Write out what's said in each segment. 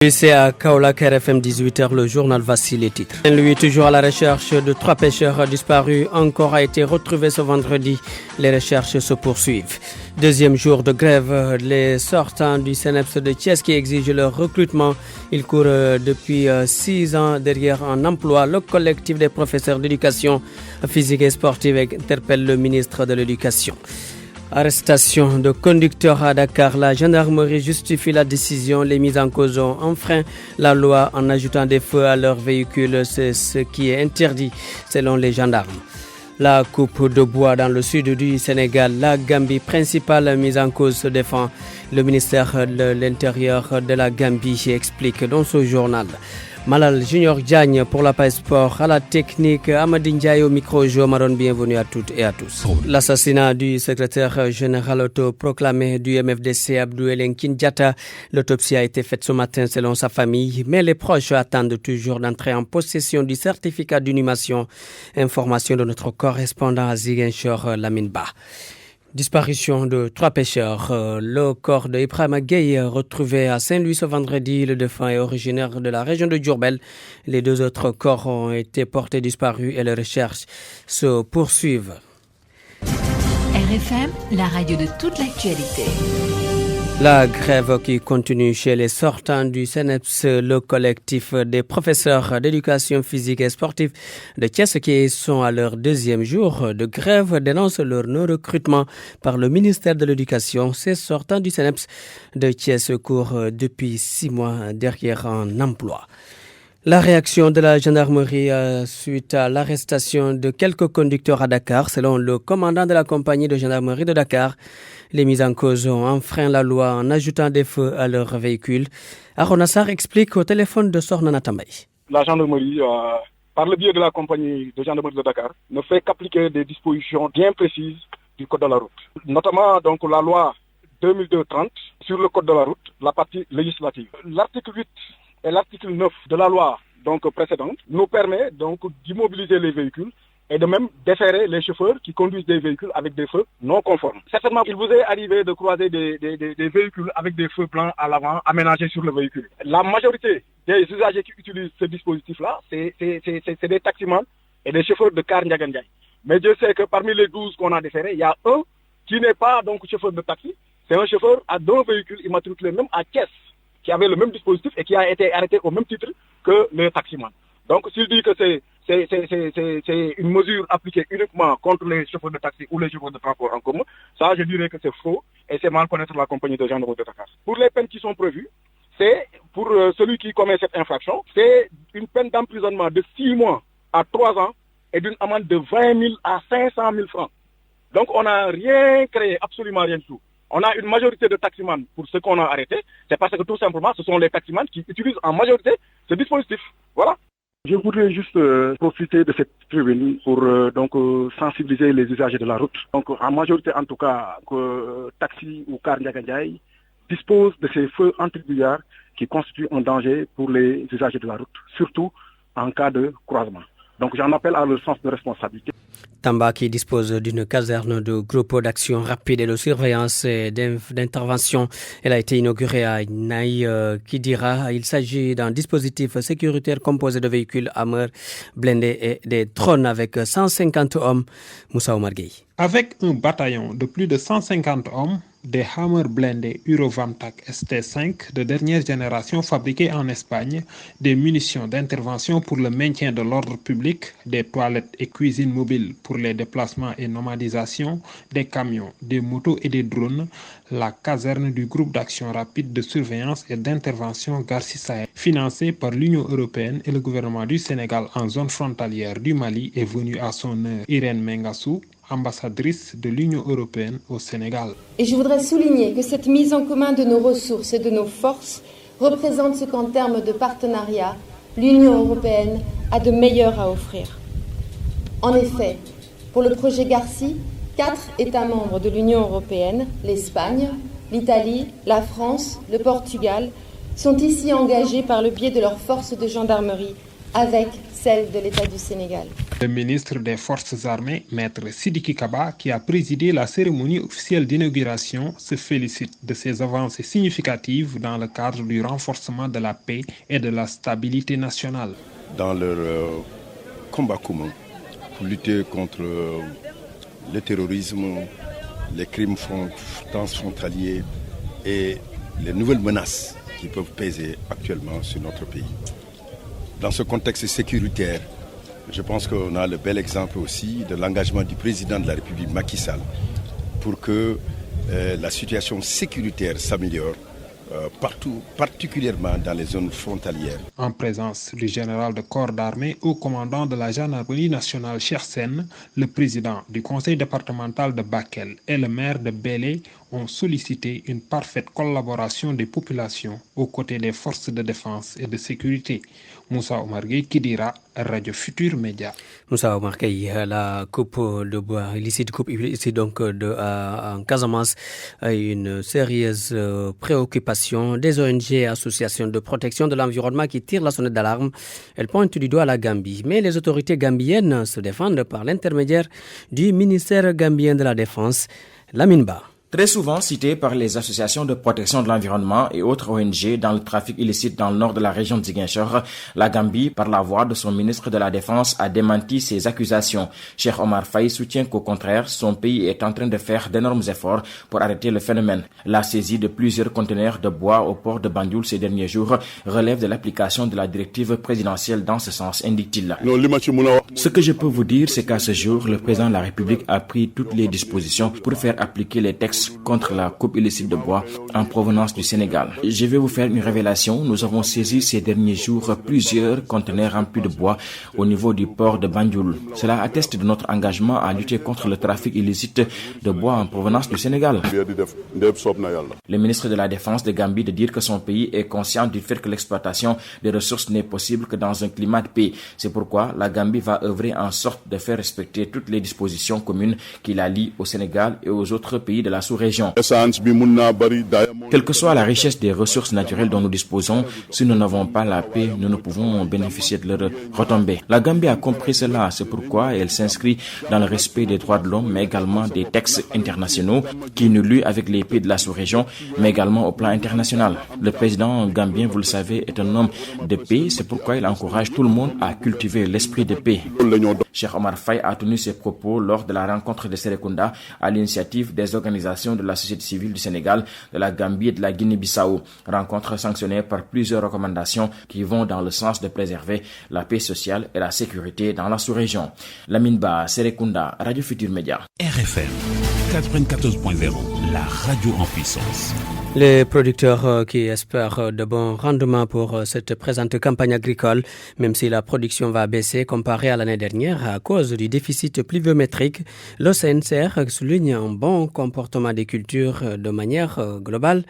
C'est à Kaolack RFM 18h, le journal voici les titres. Lui, toujours à la recherche de 3 pêcheurs disparus, encore a été retrouvé ce vendredi. Les recherches se poursuivent. Deuxième jour de grève, les sortants du CNEPS de Thiès qui exigent leur recrutement. Ils courent depuis 6 ans derrière un emploi. Le collectif des professeurs d'éducation physique et sportive interpelle le ministre de l'Éducation. Arrestation de conducteurs à Dakar. La gendarmerie justifie la décision. Les mises en cause ont enfreint la loi en ajoutant des feux à leurs véhicules. C'est ce qui est interdit selon les gendarmes. La coupe de bois dans le sud du Sénégal. La Gambie, principale mise en cause, se défend. Le ministère de l'Intérieur de la Gambie explique dans ce journal. Malal Junior Diagne pour la page sport, à la technique, Amadi Ndiaye au micro, Jo Maron, bienvenue à toutes et à tous. L'assassinat du secrétaire général autoproclamé du MFDC, Abdou Elenkin Diatta, l'autopsie a été faite ce matin selon sa famille, mais les proches attendent toujours d'entrer en possession du certificat d'inhumation. Information de notre correspondant à Ziguinchor, Lamine Ba. Disparition de 3 pêcheurs. Le corps de Ibrahima Gueye retrouvé à Saint-Louis ce vendredi. Le défunt est originaire de la région de Diourbel. Les 2 autres corps ont été portés disparus et les recherches se poursuivent. RFM, la radio de toute l'actualité. La grève qui continue chez les sortants du CNEPS, le collectif des professeurs d'éducation physique et sportive de Thiès qui sont à leur 2e jour de grève dénoncent leur non-recrutement par le ministère de l'Éducation. Ces sortants du CNEPS de Thiès courent depuis 6 mois derrière un emploi. La réaction de la gendarmerie suite à l'arrestation de quelques conducteurs à Dakar, selon le commandant de la compagnie de gendarmerie de Dakar. Les mises en cause ont enfreint la loi en ajoutant des feux à leurs véhicules. Aronassar explique au téléphone de Sornana Tambay. La gendarmerie, par le biais de la compagnie de gendarmerie de Dakar, ne fait qu'appliquer des dispositions bien précises du code de la route. Notamment donc la loi 2002-30 sur le code de la route, la partie législative. L'article 8 et l'article 9 de la loi donc précédente nous permet donc d'immobiliser les véhicules et de même déférer les chauffeurs qui conduisent des véhicules avec des feux non conformes. Certainement, il vous est arrivé de croiser des véhicules avec des feux blancs à l'avant aménagés sur le véhicule. La majorité des usagers qui utilisent ce dispositif-là, c'est des taximans et des chauffeurs de car Ndiaga Ndiaye. Mais Dieu sait que parmi les 12 qu'on a déférés, il y a un qui n'est pas donc chauffeur de taxi, c'est un chauffeur à 2 véhicules immatriculés même à Thiès, qui avait le même dispositif et qui a été arrêté au même titre que les taximans. Donc s'il dit que c'est une mesure appliquée uniquement contre les chauffeurs de taxi ou les chauffeurs de transport en commun, ça je dirais que c'est faux et c'est mal connaître la compagnie de gendarmerie de Dakar. Pour les peines qui sont prévues, c'est pour celui qui commet cette infraction, c'est une peine d'emprisonnement de 6 mois à 3 ans et d'une amende de 20 000 à 500 000 francs. Donc on n'a rien créé, absolument rien du tout. On a une majorité de taximans pour ce qu'on a arrêté, c'est parce que tout simplement ce sont les taximans qui utilisent en majorité ce dispositif. Voilà. Je voudrais juste profiter de cette tribune pour sensibiliser les usagers de la route. Donc en majorité en tout cas que taxi ou car Ndiaga Ndiaye disposent de ces feux anti-brouillard qui constituent un danger pour les usagers de la route, surtout en cas de croisement. Donc j'en appelle à leur sens de responsabilité. Tamba qui dispose d'une caserne de groupe d'action rapide et de surveillance et d'intervention. Elle a été inaugurée à Naï Kidira. Il s'agit d'un dispositif sécuritaire composé de véhicules Hammer blindés et des drones avec 150 hommes. Moussa Omar Gueye. Avec un bataillon de plus de 150 hommes, des Hammer blindés Eurovantac ST5 de dernière génération fabriqués en Espagne, des munitions d'intervention pour le maintien de l'ordre public, des toilettes et cuisines mobiles pour les déplacements et nomadisation, des camions, des motos et des drones, la caserne du groupe d'action rapide de surveillance et d'intervention Garci Sahel, financée par l'Union européenne et le gouvernement du Sénégal en zone frontalière du Mali, est venue à son heure. Irène Mengassou, ambassadrice de l'Union européenne au Sénégal. Et je voudrais souligner que cette mise en commun de nos ressources et de nos forces représente ce qu'en termes de partenariat, l'Union européenne a de meilleur à offrir. En effet, pour le projet Garci, 4 États membres de l'Union européenne, l'Espagne, l'Italie, la France, le Portugal, sont ici engagés par le biais de leurs forces de gendarmerie avec celle de l'État du Sénégal. Le ministre des Forces armées, Maître Sidiki Kaba, qui a présidé la cérémonie officielle d'inauguration, se félicite de ces avancées significatives dans le cadre du renforcement de la paix et de la stabilité nationale. Dans leur combat commun pour lutter contre le terrorisme, les crimes transfrontaliers et les nouvelles menaces qui peuvent peser actuellement sur notre pays. Dans ce contexte sécuritaire, je pense qu'on a le bel exemple aussi de l'engagement du président de la République Macky Sall pour que la situation sécuritaire s'améliore partout, particulièrement dans les zones frontalières. En présence du général de corps d'armée, haut commandant de la gendarmerie nationale Cheikh Sène, le président du conseil départemental de Bakel et le maire de Bélé ont sollicité une parfaite collaboration des populations aux côtés des forces de défense et de sécurité. Moussa Omar Gueye, Kidira, Radio Futur Média. Moussa Omar Gueye, la coupe de bois illicite, coupe ici donc en Casamance, une sérieuse préoccupation des ONG et associations de protection de l'environnement qui tirent la sonnette d'alarme. Elles pointent du doigt la Gambie, mais les autorités gambiennes se défendent par l'intermédiaire du ministère gambien de la Défense, Lamine Ba. Très souvent cité par les associations de protection de l'environnement et autres ONG dans le trafic illicite dans le nord de la région de Ziguinchor, la Gambie, par la voix de son ministre de la Défense, a démenti ces accusations. Cheikh Omar Faye soutient qu'au contraire, son pays est en train de faire d'énormes efforts pour arrêter le phénomène. La saisie de plusieurs conteneurs de bois au port de Banjul ces derniers jours relève de l'application de la directive présidentielle dans ce sens, indique-t-il. Ce que je peux vous dire, c'est qu'à ce jour, le président de la République a pris toutes les dispositions pour faire appliquer les textes contre la coupe illicite de bois en provenance du Sénégal. Je vais vous faire une révélation. Nous avons saisi ces derniers jours plusieurs conteneurs remplis de bois au niveau du port de Banjul. Cela atteste de notre engagement à lutter contre le trafic illicite de bois en provenance du Sénégal. Le ministre de la Défense de Gambie de dire que son pays est conscient du fait que l'exploitation des ressources n'est possible que dans un climat de paix. C'est pourquoi la Gambie va œuvrer en sorte de faire respecter toutes les dispositions communes qui la lient au Sénégal et aux autres pays de la sous-région. Quelle que soit la richesse des ressources naturelles dont nous disposons, si nous n'avons pas la paix, nous ne pouvons bénéficier de leur retombée. La Gambie a compris cela, c'est pourquoi elle s'inscrit dans le respect des droits de l'homme, mais également des textes internationaux qui nous lient avec les pays de la sous-région, mais également au plan international. Le président gambien, vous le savez, est un homme de paix, c'est pourquoi il encourage tout le monde à cultiver l'esprit de paix. Cheikh Omar Faye a tenu ses propos lors de la rencontre de Serekunda à l'initiative des organisations de la société civile du Sénégal, de la Gambie et de la Guinée-Bissau. Rencontre sanctionnée par plusieurs recommandations qui vont dans le sens de préserver la paix sociale et la sécurité dans la sous-région. Lamine Ba, Serekunda, Radio Futur Média. RFM 94.0, la radio en puissance. Les producteurs qui espèrent de bons rendements pour cette présente campagne agricole, même si la production va baisser comparée à l'année dernière à cause du déficit pluviométrique, le CNCR souligne un bon comportement des cultures de manière globale.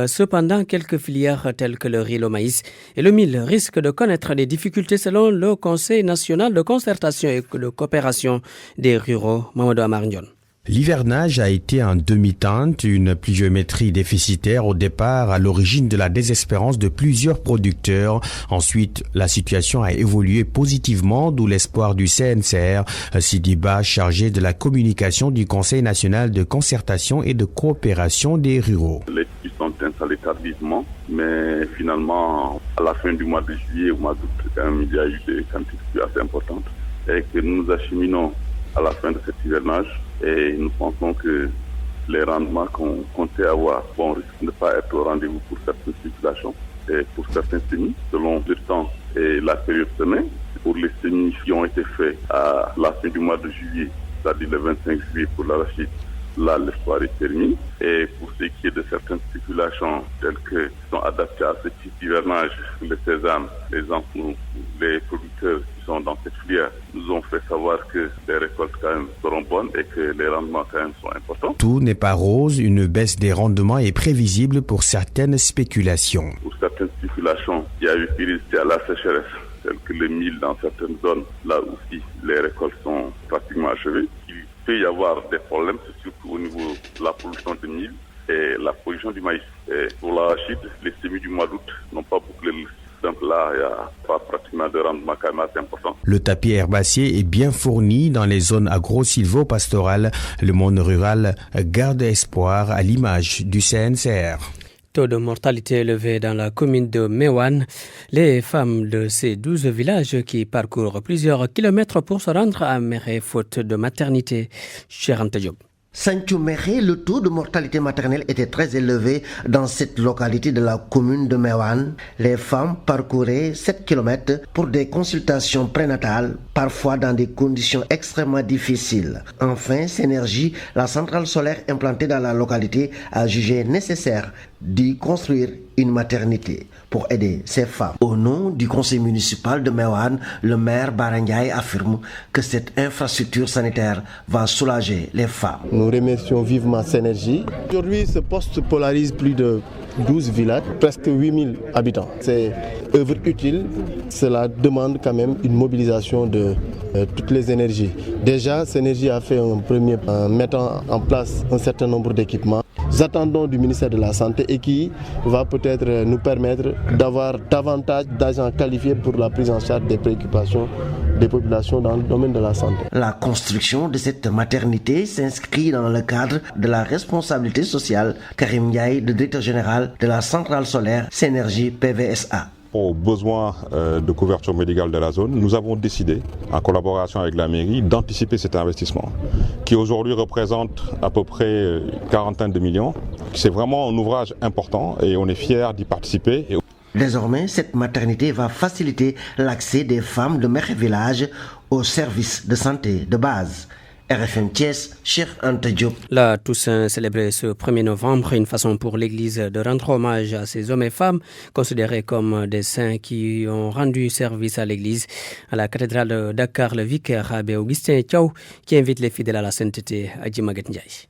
Cependant, quelques filières telles que le riz, le maïs et le mil risquent de connaître des difficultés selon le Conseil national de concertation et de coopération des ruraux, Mamadou Amarnion. L'hivernage a été en demi-teinte, une pluviométrie déficitaire au départ à l'origine de la désespérance de plusieurs producteurs. Ensuite, la situation a évolué positivement, d'où l'espoir du CNCR, Sidi Ba, chargé de la communication du Conseil national de concertation et de coopération des ruraux. Les pluies sont installées tardivement, mais finalement, à la fin du mois de juillet, au mois d'août, il y a eu des quantités assez importantes et que nous nous acheminons à la fin de cet hivernage. Et nous pensons que les rendements qu'on comptait avoir risquent de ne pas être au rendez-vous pour certaines circulations et pour certains semis, selon le temps et la période semée. Pour les semis qui ont été faits à la fin du mois de juillet, c'est-à-dire le 25 juillet pour l'arachide, là l'espoir est terminé. Et pour ce qui est de certaines spéculations telles que sont adaptées à ce type d'hivernage, le sésame, les ampoules, les producteurs qui sont dans cette filière nous ont fait savoir que les récoltes quand même seront bonnes et que les rendements quand même sont importants. Tout n'est pas rose, une baisse des rendements est prévisible pour certaines spéculations. Pour certaines spéculations, il y a eu péricité à la sécheresse, telle que le mil dans certaines zones, là aussi les récoltes sont pratiquement achevées. Il peut y avoir des problèmes, surtout au niveau de la production de mil et la production du maïs. Et pour l'arachide, les semis du mois d'août n'ont pas bouclé Donc là, il n'y a pas pratiquement de rendement quand même assez important. Le tapis herbacier est bien fourni dans les zones agro-silvo-pastorales. Le monde rural garde espoir à l'image du CNCR. Taux de mortalité élevé dans la commune de Mewan. Les femmes de ces 12 villages qui parcourent plusieurs kilomètres pour se rendre à Méré faute de maternité. Cher Anta Diop. Saint-Thiouméré, le taux de mortalité maternelle était très élevé dans cette localité de la commune de Mewan. Les femmes parcouraient 7 km pour des consultations prénatales, parfois dans des conditions extrêmement difficiles. Enfin, Synergie, la centrale solaire implantée dans la localité, a jugé nécessaire d'y construire une maternité pour aider ces femmes. Au nom du conseil municipal de Mewan, le maire Barangay affirme que cette infrastructure sanitaire va soulager les femmes. Nous remercions vivement Synergie. Aujourd'hui, ce poste polarise plus de 12 villages, presque 8000 habitants. C'est œuvre utile. Cela demande quand même une mobilisation de toutes les énergies. Déjà, Synergie a fait un premier en mettant en place un certain nombre d'équipements. Nous attendons du ministère de la Santé et qui va peut-être nous permettre d'avoir davantage d'agents qualifiés pour la prise en charge des préoccupations des populations dans le domaine de la santé. La construction de cette maternité s'inscrit dans le cadre de la responsabilité sociale. Karim Ndiaye, le directeur général de la centrale solaire Synergie PVSA. Aux besoins de couverture médicale de la zone, nous avons décidé, en collaboration avec la mairie, d'anticiper cet investissement, qui aujourd'hui représente à peu près une quarantaine de millions. C'est vraiment un ouvrage important et on est fiers d'y participer. Désormais, cette maternité va faciliter l'accès des femmes de Méré Village aux services de santé de base. RFM Thiès, Cheikh Anta Diop. La Toussaint célébrée ce 1er novembre, une façon pour l'Église de rendre hommage à ces hommes et femmes considérés comme des saints qui ont rendu service à l'Église. À la cathédrale de Dakar, le vicaire Abbé Augustin Thiaw qui invite les fidèles à la sainteté à Djimaguet Ndiaye.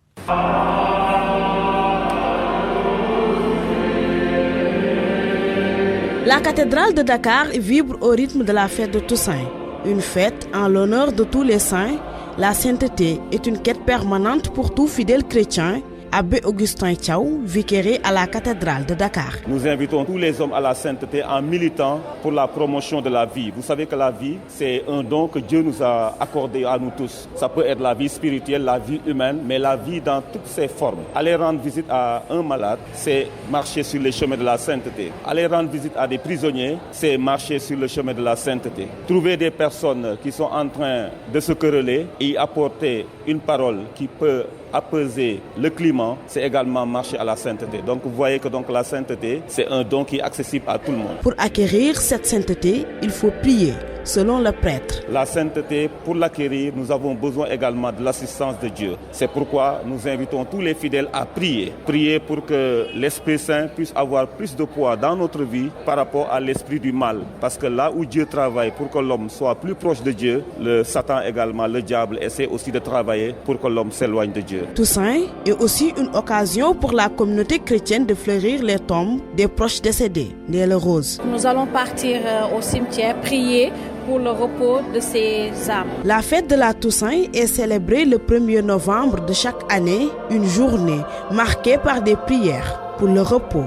La cathédrale de Dakar vibre au rythme de la fête de Toussaint. Une fête en l'honneur de tous les saints. La sainteté est une quête permanente pour tout fidèle chrétien. Abbé Augustin Thiaw, vicaire à la cathédrale de Dakar. Nous invitons tous les hommes à la sainteté en militant pour la promotion de la vie. Vous savez que la vie, c'est un don que Dieu nous a accordé à nous tous. Ça peut être la vie spirituelle, la vie humaine, mais la vie dans toutes ses formes. Aller rendre visite à un malade, c'est marcher sur les chemins de la sainteté. Aller rendre visite à des prisonniers, c'est marcher sur le chemin de la sainteté. Trouver des personnes qui sont en train de se quereller et apporter une parole qui peut apaiser le climat, c'est également marcher à la sainteté. Donc vous voyez que la sainteté, c'est un don qui est accessible à tout le monde. Pour acquérir cette sainteté, il faut prier, selon le prêtre. La sainteté, pour l'acquérir, nous avons besoin également de l'assistance de Dieu. C'est pourquoi nous invitons tous les fidèles à prier. Prier pour que l'Esprit Saint puisse avoir plus de poids dans notre vie par rapport à l'esprit du mal. Parce que là où Dieu travaille pour que l'homme soit plus proche de Dieu, le Satan également, le diable, essaie aussi de travailler pour que l'homme s'éloigne de Dieu. Toussaint est aussi une occasion pour la communauté chrétienne de fleurir les tombes des proches décédés, nés le rose. Nous allons partir au cimetière, prier pour le repos de ces âmes. La fête de la Toussaint est célébrée le 1er novembre de chaque année, une journée marquée par des prières pour le repos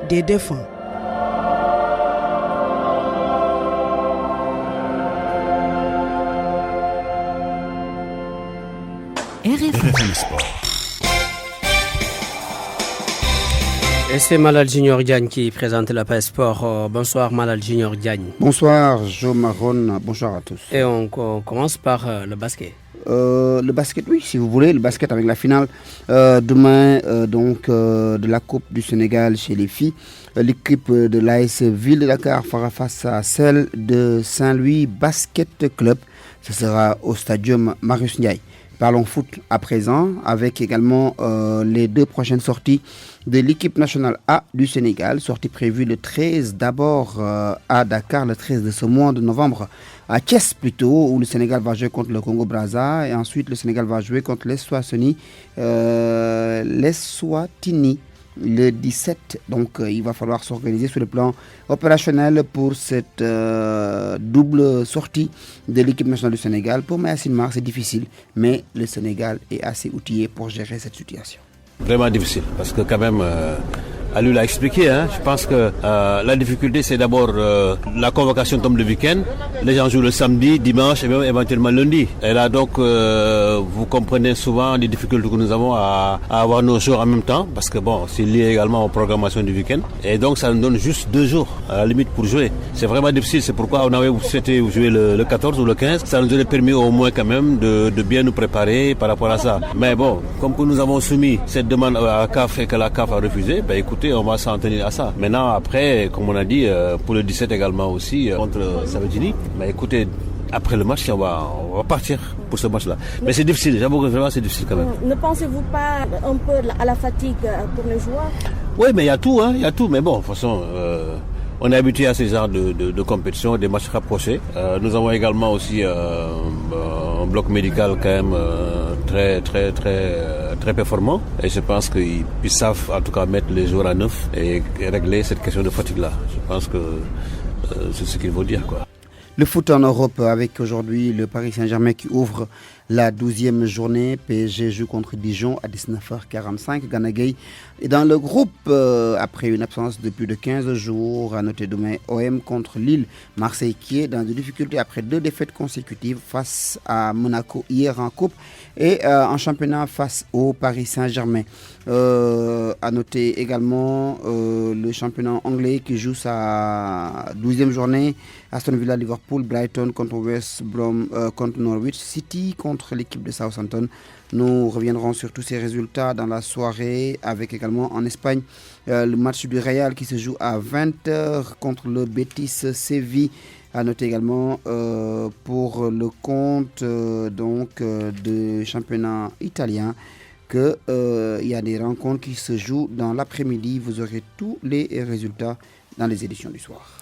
des défunts. RFM Sport. Et c'est Malal Junior Diagne qui présente la page sport. Bonsoir Malal Junior Diagne. Bonsoir Jo Maron, bonsoir à tous. Et on commence par le basket. Le basket, oui, si vous voulez, le basket avec la finale demain de la Coupe du Sénégal chez les filles. L'équipe de l'AS Ville de Dakar fera face à celle de Saint-Louis Basket Club. Ce sera au stadium Marius Ndiaye. Parlons foot à présent avec également les deux prochaines sorties de l'équipe nationale A du Sénégal. Sortie prévue le 13 d'abord à Dakar, le 13 de ce mois de novembre. À Thiès plutôt, où le Sénégal va jouer contre le Congo-Brazza. Et ensuite le Sénégal va jouer contre l'Eswatini le 17. Donc il va falloir s'organiser sur le plan opérationnel pour cette double sortie de l'équipe nationale du Sénégal. Pour Mayacine Mar, c'est difficile, mais le Sénégal est assez outillé pour gérer cette situation. Vraiment difficile, parce que quand même Aliou l'a expliqué. Je pense que la difficulté, c'est d'abord la convocation tombe le week-end. Les gens jouent le samedi, dimanche et même éventuellement lundi. Et là, donc, vous comprenez souvent les difficultés que nous avons à avoir nos jours en même temps, parce que bon, c'est lié également aux programmations du week-end. Et donc, ça nous donne juste 2 jours à la limite pour jouer. C'est vraiment difficile. C'est pourquoi on avait souhaité jouer le 14 ou le 15. Ça nous aurait permis au moins quand même de bien nous préparer par rapport à ça. Mais bon, comme que nous avons soumis cette demande à la CAF et que la CAF a refusé, écoutez, on va s'en tenir à ça. Maintenant, après, comme on a dit, pour le 17 également aussi, contre Savedini, écoutez, après le match, on va partir pour ce match-là. Mais c'est difficile, j'avoue que vraiment c'est difficile quand même. Ne pensez-vous pas un peu à la fatigue pour les joueurs? Oui, mais il y a tout, il y a tout. Mais bon, de toute façon, on est habitué à ces genres de compétitions, des matchs rapprochés. Nous avons également aussi un bloc médical quand même très performant. Et je pense qu'ils savent en tout cas mettre les joueurs à neuf et régler cette question de fatigue-là. Je pense que c'est ce qu'il faut dire, quoi. Le foot en Europe avec aujourd'hui le Paris Saint-Germain qui ouvre la 12e journée. PSG joue contre Dijon à 19h45. Gana Gueye est dans le groupe après une absence de plus de 15 jours. À noter demain OM contre Lille. Marseille qui est dans des difficultés après 2 défaites consécutives face à Monaco hier en coupe et en championnat face au Paris Saint-Germain. À noter également le championnat anglais qui joue sa 12e journée. Aston Villa, Liverpool, Brighton contre West Brom, contre Norwich City, contre l'équipe de Southampton. Nous reviendrons sur tous ces résultats dans la soirée avec également en Espagne le match du Real qui se joue à 20h contre le Betis Séville. À noter également pour le compte de championnat italien qu'il y a des rencontres qui se jouent dans l'après-midi. Vous aurez tous les résultats dans les éditions du soir.